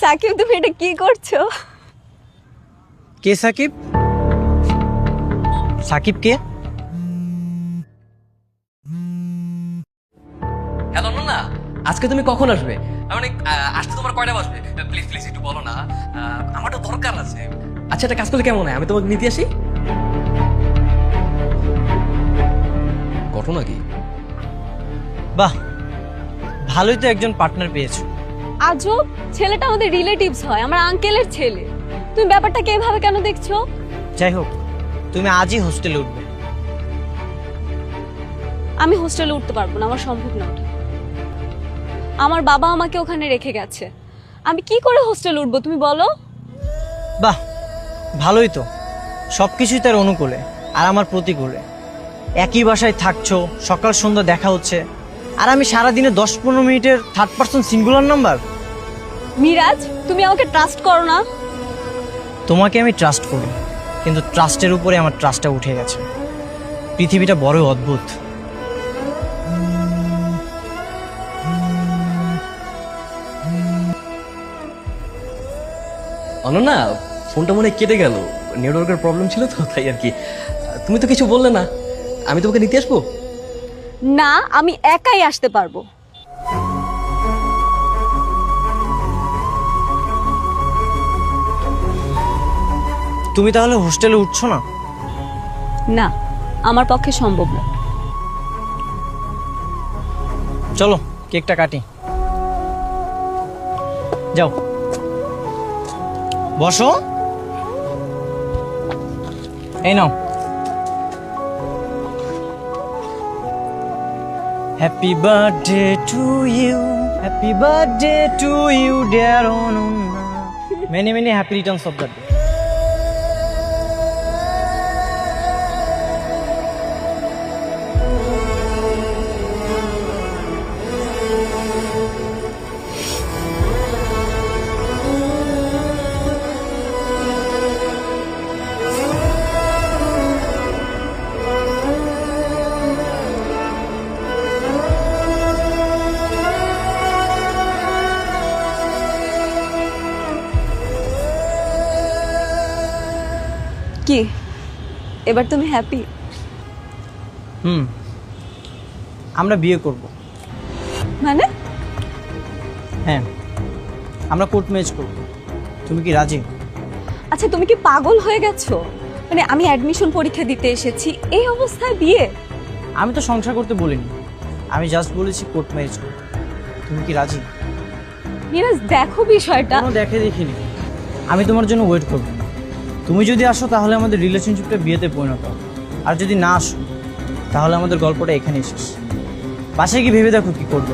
সাকিব, তুমি এটা কি করছো? কে সাকিব? সাকিব কে? হ্যালো না, আজকে তুমি কখন আসবে? মানে আসতে তোমার কয়টা বাজবে? প্লিজ প্লিজ একটু বলো না, আমার তো দরকার আছে। আচ্ছা, এটা কাজ করলে কেমন হয়? আমি তোমাকে নিতে আসি। ঘটনা কি? বাহ, ভালোই তো একজন পার্টনার পেয়েছো। আজব, ছেলেটা আমাদের রিলেটিভস হয়, আমার আঙ্কেলের ছেলে। তুমি ব্যাপারটাকে এভাবে কেন দেখছো? যাই হোক, তুমি আজই হোস্টেলে উঠবে। আমি হোস্টেলে উঠতে পারবো না, আমার সম্ভব না ওঠা। আমার বাবা আমাকে ওখানে রেখে গেছে, আমি কি করে হোস্টেলে উঠবো তুমি বলো? বাহ, ভালোই তো, সবকিছুই তার অনুকূলে আর আমার প্রতিকূলে। একই বাসায় থাকছো, সকাল সন্ধ্যা দেখা হচ্ছে, আর আমি সারাদিনে 10-15 মিনিটের third person singular number. Miraj, তুমি আমাকে ট্রাস্ট করো না? তোমাকে আমি ট্রাস্ট করি, কিন্তু ট্রাস্টের উপরে আমার ট্রাস্টটা উঠে গেছে। পৃথিবীটা বড় অদ্ভুত। অনন্যা, ফোনটা মনে হয় কেটে গেল, নেটওয়ার্কের প্রবলেম ছিল তো, তাই আর কি। তুমি তো কিছু বললে না, আমি তোমাকে নিতে আসবো। না, আমি একাই আসতে পারবো। তুমি তাহলে হোস্টেলে উঠছো না? না, আমার পক্ষে সম্ভব না। চলো কেকটা কাটি। যাও, বসো। এই নাও। Happy birthday to you, happy birthday to you dear Ananya. Many many happy returns of the day. কি এবার তুমি হ্যাপি? আমরা বিয়ে করব। মানে? হ্যাঁ, আমরা কোর্ট ম্যারেজ করব। তুমি কি রাজি? আচ্ছা, তুমি কি পাগল হয়ে গেছো? মানে আমি অ্যাডমিশন পরীক্ষা দিতে এসেছি, এই অবস্থায় বিয়ে? আমি তো সংসার করতে বলিনি, আমি জাস্ট বলেছি কোর্ট ম্যারেজ করব। তুমি কি রাজি? মিরাজ, দেখো বিষয়টা। কোনো দেখে দেখিনি, আমি তোমার জন্য ওয়েট করব। তুমি যদি আসো তাহলে আমাদের রিলেশনশিপটা বিয়েতে পরিণত হবে, আর যদি না আসো তাহলে আমাদের গল্পটা এখানেই শেষ। বাসায় কি ভেবে দেখো কি করবে।